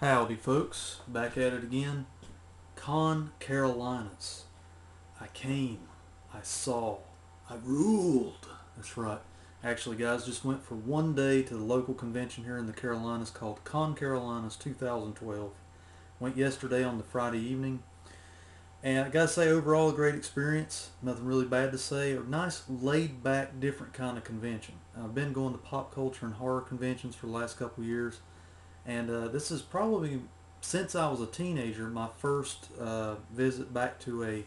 Howdy folks, back at it again. ConCarolinas. I came, I saw, I ruled. That's right. Actually guys, just went for one day to the local convention here in the Carolinas called ConCarolinas 2012. Went yesterday on the Friday evening. And I gotta say overall a great experience. Nothing really bad to say. A nice laid back different kind of convention. I've been going to pop culture and horror conventions for the last couple of years. And this is probably, since I was a teenager, my first visit back to a.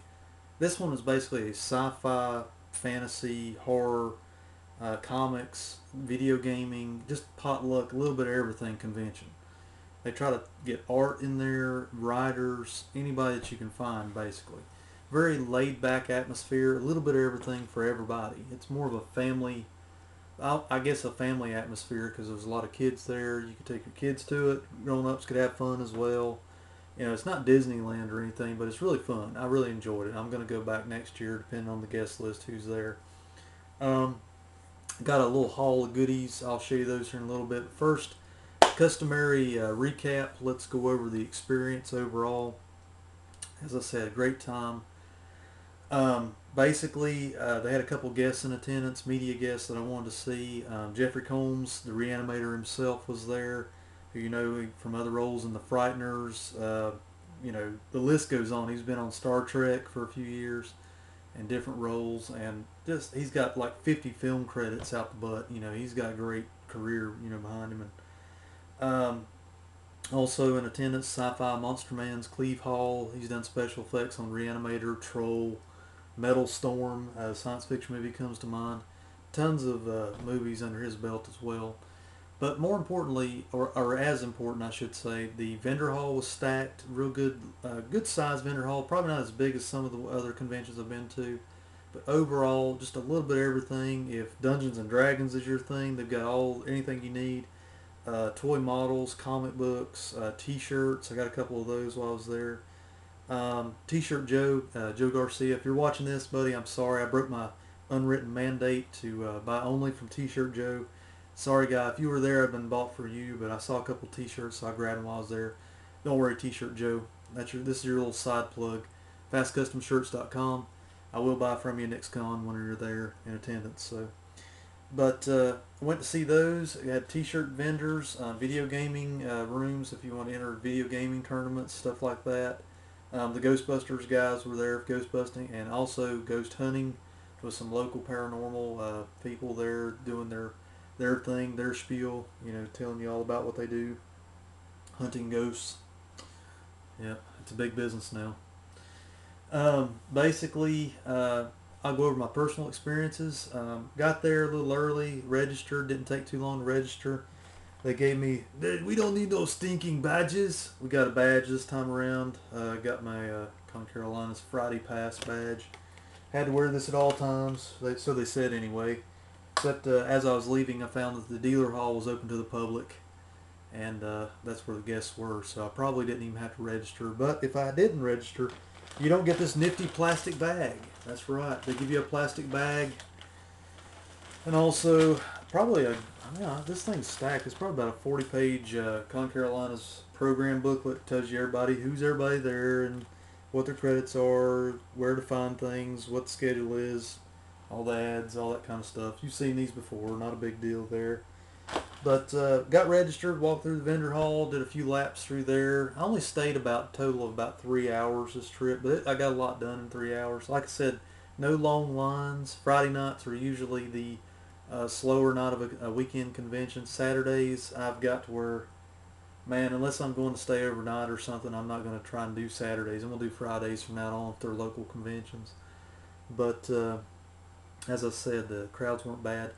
This one was basically a sci-fi, fantasy, horror, comics, video gaming, just potluck, a little bit of everything convention. They try to get art in there, writers, anybody that you can find, basically. Very laid back atmosphere, a little bit of everything for everybody. It's more of a family, I guess a family atmosphere because there's a lot of kids there. You could take your kids to it. Grown-ups could have fun as well. It's not Disneyland or anything, but it's really fun. I really enjoyed it. I'm going to go back next year depending on the guest list who's there. Um, got a little haul of goodies. I'll show you those here in a little bit. First, customary recap. Let's go over the experience overall. As I said, a great time. Basically, they had a couple guests in attendance, media guests that I wanted to see. Jeffrey Combs, the reanimator himself, was there, who you know from other roles in The Frighteners. The list goes on. He's been on Star Trek for a few years in different roles, and just he's got like 50 film credits out the butt. He's got a great career, behind him. And also in attendance, Sci-Fi Monster Man's Cleve Hall. He's done special effects on Reanimator, Troll, Metal Storm, science fiction movie comes to mind. Tons of movies under his belt as well. But more importantly, or as important, I should say, the vendor hall was stacked. Real good, good sized vendor hall. Probably not as big as some of the other conventions I've been to, but overall, just a little bit of everything. If Dungeons and Dragons is your thing, they've got anything you need. Toy models, comic books, T-shirts. I got a couple of those while I was there. T-shirt Joe, Joe Garcia. If you're watching this, buddy, I'm sorry. I broke my unwritten mandate to buy only from T-shirt Joe. Sorry, guy. If you were there, I'd been bought for you, but I saw a couple T-shirts, so I grabbed them while I was there. Don't worry, T-shirt Joe. This is your little side plug. FastCustomShirts.com. I will buy from you next con when you're there in attendance. But I went to see those. We had T-shirt vendors, video gaming rooms if you want to enter video gaming tournaments, stuff like that. The Ghostbusters guys were there, ghostbusting, and also ghost hunting with some local paranormal people there doing their thing, their spiel, telling you all about what they do, hunting ghosts. Yeah, it's a big business now. Basically, I'll go over my personal experiences. Got there a little early, registered, didn't take too long to register. They gave me, we don't need those stinking badges. We got a badge this time around. Got my ConCarolinas Friday Pass badge. Had to wear this at all times, so they said anyway. Except as I was leaving, I found that the dealer hall was open to the public, and that's where the guests were. So I probably didn't even have to register. But if I didn't register, you don't get this nifty plastic bag. That's right. They give you a plastic bag, and also probably this thing's stacked. It's probably about a 40-page ConCarolinas program booklet. Tells you who's everybody there, and what their credits are, where to find things, what the schedule is, all the ads, all that kind of stuff. You've seen these before. Not a big deal there. But got registered, walked through the vendor hall, did a few laps through there. I only stayed about a total of about 3 hours this trip, but I got a lot done in 3 hours. Like I said, no long lines. Friday nights are usually the slower night of a weekend convention. Saturdays, I've got to where, man, unless I'm going to stay overnight or something, I'm not going to try and do Saturdays. I'm going to do Fridays from now on if they're local conventions. But as I said, the crowds weren't bad.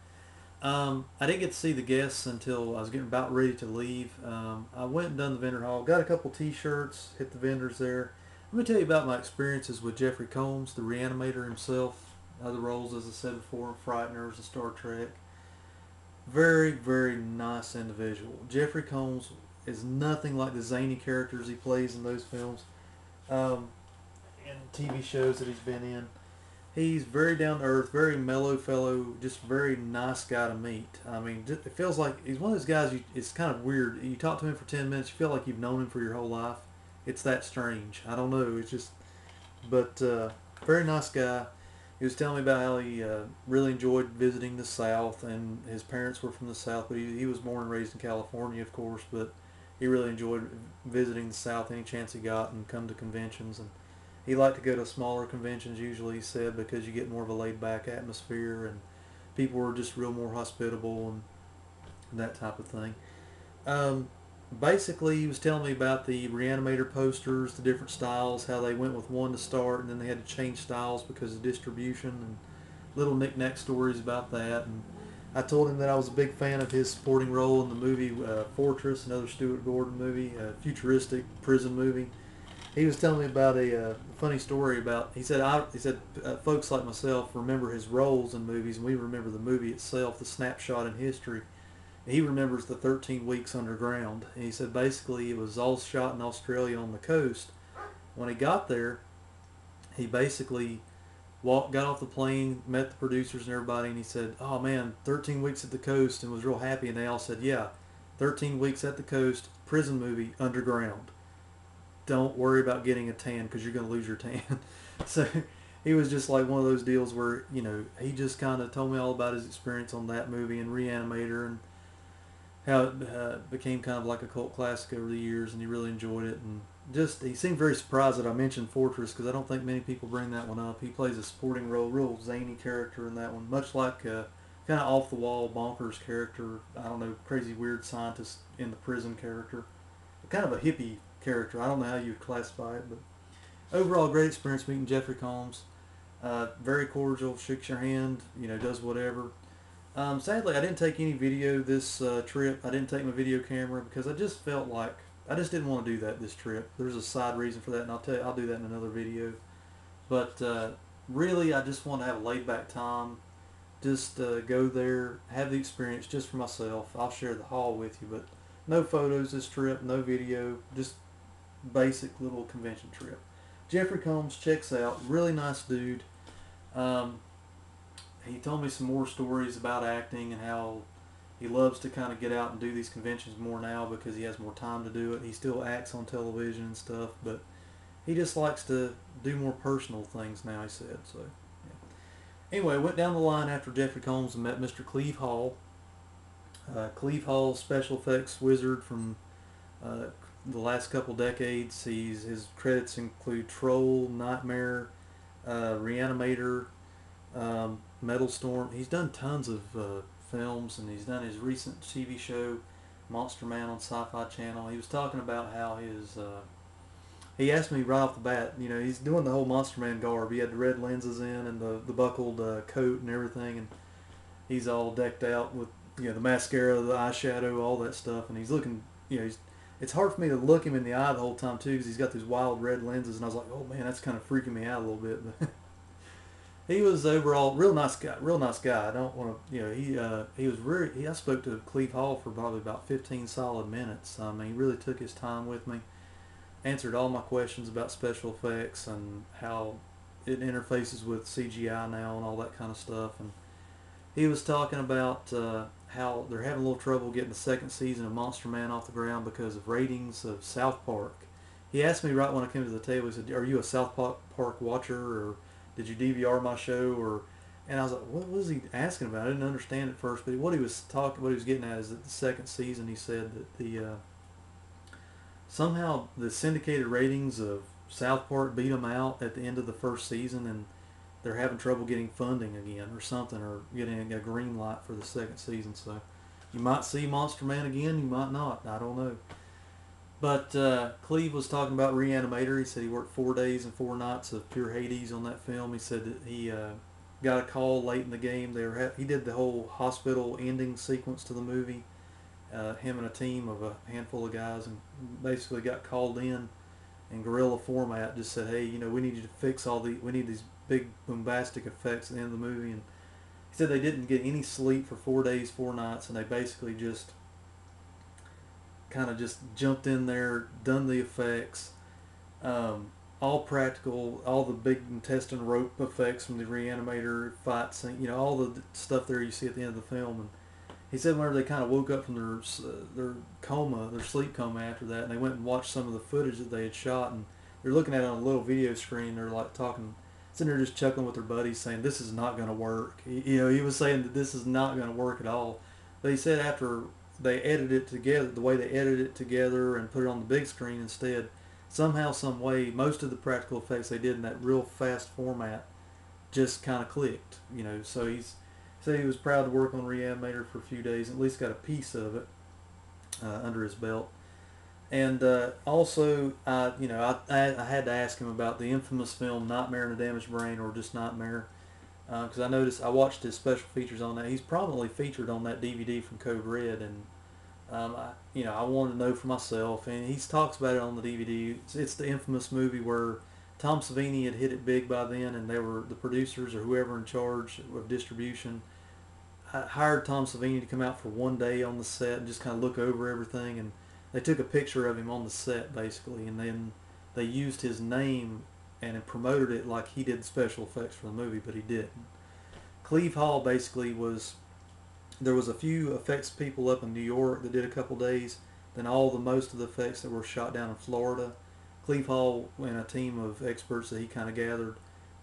I didn't get to see the guests until I was getting about ready to leave. I went and done the vendor hall, got a couple T-shirts, hit the vendors there. Let me tell you about my experiences with Jeffrey Combs, the reanimator himself. Other roles, as I said before, Frighteners and Star Trek. Very, very nice individual. Jeffrey Combs is nothing like the zany characters he plays in those films and TV shows that he's been in. He's very down to earth, very mellow fellow, just very nice guy to meet. I mean, it feels like he's one of those guys. It's kind of weird. You talk to him for 10 minutes, you feel like you've known him for your whole life. It's that strange. I don't know. It's just, but very nice guy. He was telling me about how he really enjoyed visiting the South, and his parents were from the South, but he was born and raised in California, of course. But he really enjoyed visiting the South any chance he got, and come to conventions. And he liked to go to smaller conventions usually, he said, because you get more of a laid back atmosphere, and people were just real more hospitable and that type of thing. Um, Basically, he was telling me about the Reanimator posters, the different styles, how they went with one to start, and then they had to change styles because of distribution, and little knick-knack stories about that. And I told him that I was a big fan of his supporting role in the movie Fortress, another Stuart Gordon movie, a futuristic prison movie. He was telling me about a funny story about. He said folks like myself remember his roles in movies, and we remember the movie itself, the snapshot in history. He remembers the 13 weeks underground. And he said basically it was all shot in Australia on the coast. When he got there, he basically got off the plane, met the producers and everybody, and he said, "Oh man, 13 weeks at the coast," and was real happy. And they all said, "Yeah, 13 weeks at the coast, prison movie, underground. Don't worry about getting a tan because you're going to lose your tan." So he was just like one of those deals where, he just kind of told me all about his experience on that movie and Reanimator, and how it became kind of like a cult classic over the years, and he really enjoyed it. And just, he seemed very surprised that I mentioned Fortress, because I don't think many people bring that one up. He plays a supporting role, real zany character in that one, much like a kind of off the wall, bonkers character. I don't know, crazy weird scientist in the prison character, kind of a hippie character. I don't know how you would classify it, but overall, great experience meeting Jeffrey Combs. Very cordial, shakes your hand, does whatever. Sadly, I didn't take any video this trip. I didn't take my video camera because I just felt like I just didn't want to do that this trip. There's a side reason for that, and I'll do that in another video. But really, I just want to have a laid back time. Just go there, have the experience just for myself. I'll share the hall with you, but no photos this trip, no video, just basic little convention trip. Jeffrey Combs checks out. Really nice dude. Um, he told me some more stories about acting and how he loves to kind of get out and do these conventions more now because he has more time to do it. He still acts on television and stuff, but he just likes to do more personal things now, he said. So, yeah. Anyway, went down the line after Jeffrey Combs and met Mr. Cleve Hall. Cleve Hall, special effects wizard from the last couple decades. His credits include Troll, Nightmare, Reanimator, Metal Storm. He's done tons of films, and he's done his recent TV show, Monster Man, on Sci-Fi Channel. He was talking about how he asked me right off the bat, he's doing the whole Monster Man garb. He had the red lenses in and the buckled coat and everything, and he's all decked out with, the mascara, the eyeshadow, all that stuff, and he's looking, it's hard for me to look him in the eye the whole time too because he's got these wild red lenses, and I was like, oh man, that's kind of freaking me out a little bit. But he was overall real nice guy. Real nice guy. I don't want to, he was really. I spoke to Cleve Hall for probably about 15 solid minutes. I mean, he really took his time with me, answered all my questions about special effects and how it interfaces with CGI now and all that kind of stuff. And he was talking about how they're having a little trouble getting the second season of Monster Man off the ground because of ratings of South Park. He asked me right when I came to the table, he said, "Are you a South Park watcher, or did you DVR my show?" And I was like, what was he asking about? I didn't understand at first, but what he was getting at is that the second season, he said that somehow the syndicated ratings of South Park beat them out at the end of the first season, and they're having trouble getting funding again or something, or getting a green light for the second season. So you might see Monster Man again, you might not. I don't know. But Cleve was talking about Reanimator. He said he worked 4 days and 4 nights of pure Hades on that film. He said that he got a call late in the game. He did the whole hospital ending sequence to the movie. Him and a team of a handful of guys, and basically got called in guerrilla format. Just said, hey, we need you to fix we need these big bombastic effects at the end of the movie. And he said they didn't get any sleep for 4 days, 4 nights, and they basically just kind of just jumped in there, done the effects. all practical, all the big intestine rope effects from the Reanimator fight scene, all the stuff there you see at the end of the film. And he said whenever they kind of woke up from their coma, their sleep coma after that, and they went and watched some of the footage that they had shot, and they're looking at it on a little video screen. They're like talking, sitting there just chuckling with their buddies, saying this is not going to work. He was saying that this is not going to work at all. But he said after they edited it together, the way they edited it together and put it on the big screen instead, somehow, some way, most of the practical effects they did in that real fast format just kind of clicked. So he's said he was proud to work on Reanimator for a few days, at least got a piece of it under his belt. And also, I had to ask him about the infamous film Nightmare in a Damaged Brain, or just Nightmare, because I watched his special features on that. He's prominently featured on that DVD from Code Red, and I wanted to know for myself, and he talks about it on the DVD. It's the infamous movie where Tom Savini had hit it big by then, and they were the producers or whoever in charge of distribution hired Tom Savini to come out for one day on the set and just kind of look over everything, and they took a picture of him on the set basically, and then they used his name and promoted it like he did special effects for the movie, but he didn't. Cleve Hall basically was, there was a few effects people up in New York that did a couple days, then most of the effects that were shot down in Florida. Cleve Hall and a team of experts that he kind of gathered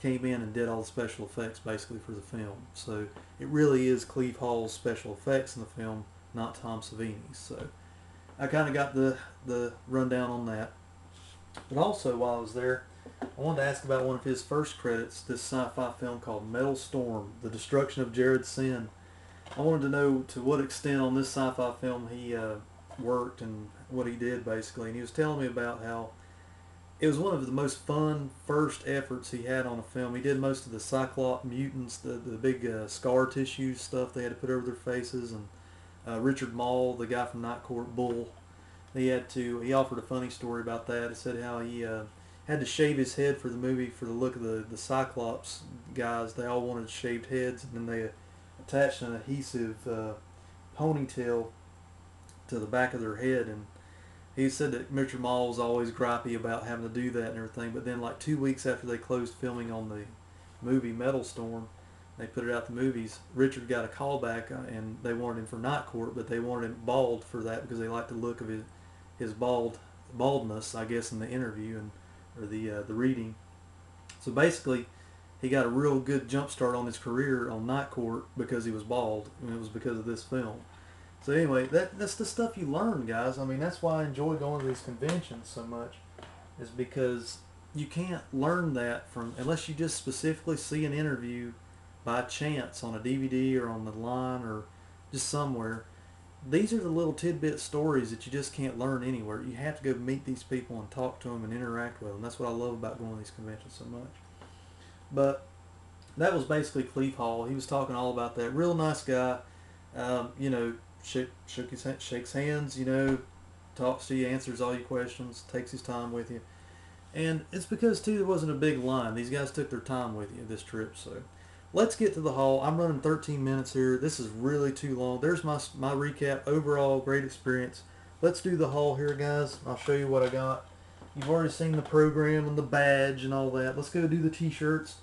came in and did all the special effects basically for the film. So it really is Cleve Hall's special effects in the film, not Tom Savini's. So I kind of got the rundown on that. But also while I was there, I wanted to ask about one of his first credits, this sci-fi film called Metal Storm, The Destruction of Jared Sin. I wanted to know to what extent on this sci-fi film he worked and what he did basically. And he was telling me about how it was one of the most fun first efforts he had on a film. He did most of the Cyclops mutants, the big scar tissue stuff they had to put over their faces, and Richard Mall, the guy from Night Court, Bull. He offered a funny story about that. He said how he had to shave his head for the movie for the look of the Cyclops guys. They all wanted shaved heads, and then they attached an adhesive ponytail to the back of their head. And he said that Richard Mall was always gripey about having to do that and everything. But then, like 2 weeks after they closed filming on the movie Metal Storm, they put it out the movies. Richard got a call back, and they wanted him for Night Court, but they wanted him bald for that because they liked the look of his baldness, I guess, in the interview or the reading. So basically, he got a real good jump start on his career on Night Court because he was bald, and it was because of this film. So anyway, that's the stuff you learn, guys. I mean, that's why I enjoy going to these conventions so much, is because you can't learn that unless you just specifically see an interview by chance on a DVD or on the line or just somewhere. These are the little tidbit stories that you just can't learn anywhere. You have to go meet these people and talk to them and interact with them. That's what I love about going to these conventions so much. But that was basically Cleve Hall. He was talking all about that. Real nice guy. Shakes hands, talks to you, answers all your questions, takes his time with you. And it's because, too, there wasn't a big line. These guys took their time with you this trip. So let's get to the hall. I'm running 13 minutes here. This is really too long. There's my recap. Overall, great experience. Let's do the hall here, guys. I'll show you what I got. You've already seen the program and the badge and all that. Let's go do the t-shirts.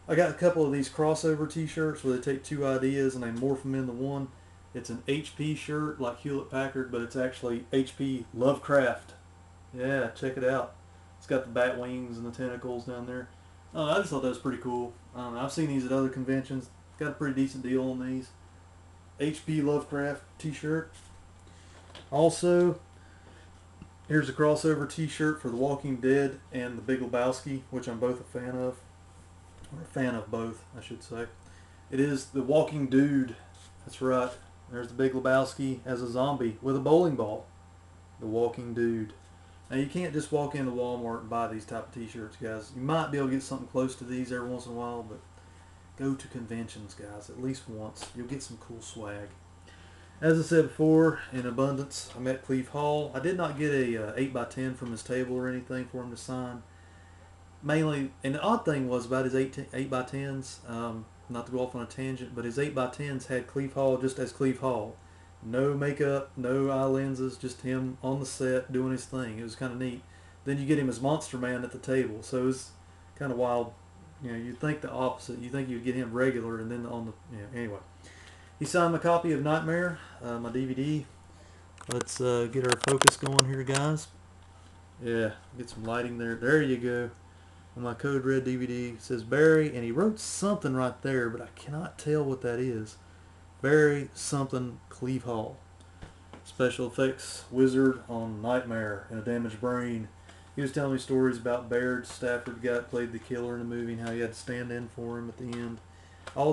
I got a couple of these crossover t-shirts where they take two ideas and they morph them into one. It's an HP shirt like Hewlett Packard, but it's actually HP Lovecraft. Yeah, check it out. It's got the bat wings and the tentacles down there. I just thought that was pretty cool. I've seen these at other conventions. Got a pretty decent deal on these. HP Lovecraft t-shirt. Also, here's a crossover t-shirt for The Walking Dead and The Big Lebowski, which I'm both a fan of. Or a fan of both, I should say. It is The Walking Dude. That's right. There's The Big Lebowski as a zombie with a bowling ball. The Walking Dude. Now, you can't just walk into Walmart and buy these type of t-shirts, guys. You might be able to get something close to these every once in a while, but go to conventions, guys, at least once. You'll get some cool swag. As I said before, in abundance, I met Cleve Hall. I did not get a 8x10 from his table or anything for him to sign. Mainly, and the odd thing was about his 8x10s, not to go off on a tangent, but his 8x10s had Cleve Hall just as Cleve Hall. No makeup, no eye lenses, just him on the set doing his thing. It was kind of neat. Then you get him as Monster Man at the table. So it's kind of wild. You know, you'd think the opposite. You think you'd get him regular, and then on the anyway. He signed my copy of Nightmare, my DVD. Let's get our focus going here, guys. Yeah, get some lighting there. There you go. On my Code Red DVD it says Barry, and he wrote something right there, but I cannot tell what that is. Barry something Cleve Hall. Special effects wizard on Nightmare and a damaged brain. He was telling me stories about Baird Stafford, the guy that played the killer in the movie, and how he had to stand in for him at the end. A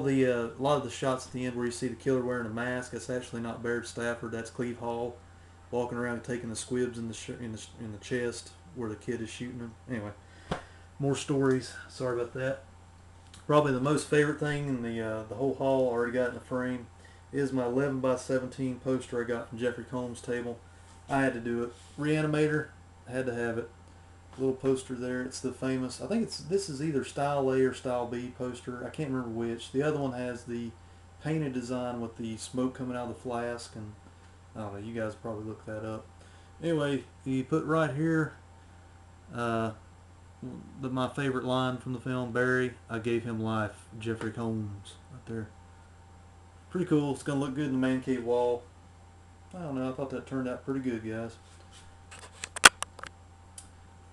lot of the shots at the end where you see the killer wearing a mask, that's actually not Baird Stafford, that's Cleve Hall walking around taking the squibs in the chest where the kid is shooting him. Anyway, more stories. Sorry about that. Probably the most favorite thing in the whole haul, I already got in the frame, is my 11 by 17 poster I got from Jeffrey Combs' table. I had to do it. Reanimator, I had to have it. Little poster there. It's the famous, I think this is either Style A or Style B poster. I can't remember which. The other one has the painted design with the smoke coming out of the flask, and I don't know, you guys probably look that up. Anyway, he put right here my favorite line from the film, Barry, I gave him life, Jeffrey Combs, right there. Pretty cool. It's going to look good in the man cave wall. I don't know, I thought that turned out pretty good, guys.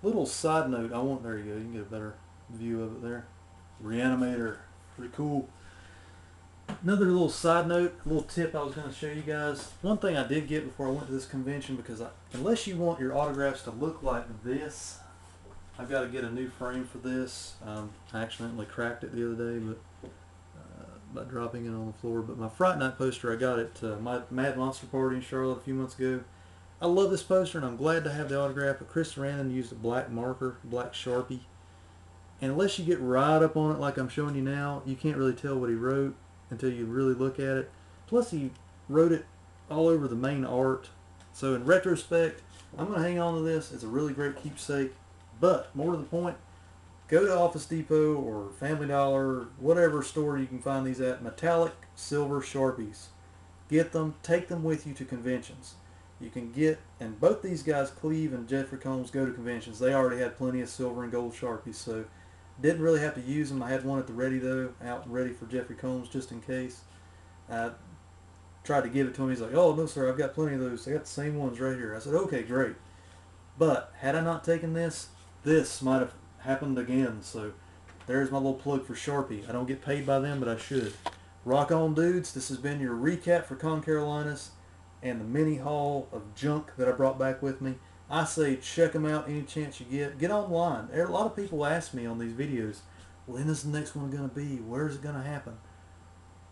Little side note, there you go, you can get a better view of it there. Reanimator, pretty cool. Another little side note, a little tip I was going to show you guys. One thing I did get before I went to this convention, because unless you want your autographs to look like this, I've got to get a new frame for this. I accidentally cracked it the other day, but by dropping it on the floor. But my Fright Night poster I got at my Mad Monster Party in Charlotte a few months ago. I love this poster, and I'm glad to have the autograph, but Chris Sarandon used a black marker, black Sharpie. And unless you get right up on it like I'm showing you now, you can't really tell what he wrote until you really look at it. Plus, he wrote it all over the main art. So in retrospect, I'm going to hang on to this. It's a really great keepsake. But more to the point, go to Office Depot or Family Dollar, whatever store you can find these at, metallic silver Sharpies. Get them, take them with you to conventions. You can get, and both these guys, Cleve and Jeffrey Combs, go to conventions. They already had plenty of silver and gold Sharpies, so didn't really have to use them. I had one at the ready, though, out and ready for Jeffrey Combs just in case. I tried to give it to him. He's like, oh, no, sir, I've got plenty of those. I got the same ones right here. I said, okay, great. But had I not taken this, this might have happened again. So there's my little plug for Sharpie. I don't get paid by them, but I should. Rock on, dudes. This has been your recap for ConCarolinas and the mini haul of junk that I brought back with me. I say check them out any chance you get. Get online. A lot of people ask me on these videos, when is the next one going to be? Where is it going to happen?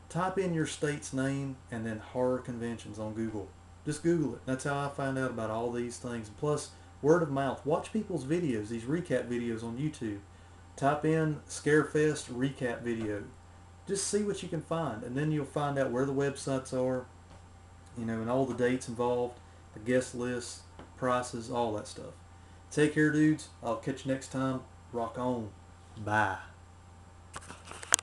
Type in your state's name and then horror conventions on Google. Just Google it. That's how I find out about all these things. Plus, word of mouth. Watch people's videos, these recap videos on YouTube. Type in Scarefest recap video. Just see what you can find, and then you'll find out where the websites are, and all the dates involved, the guest lists, prices, all that stuff. Take care, dudes. I'll catch you next time. Rock on. Bye.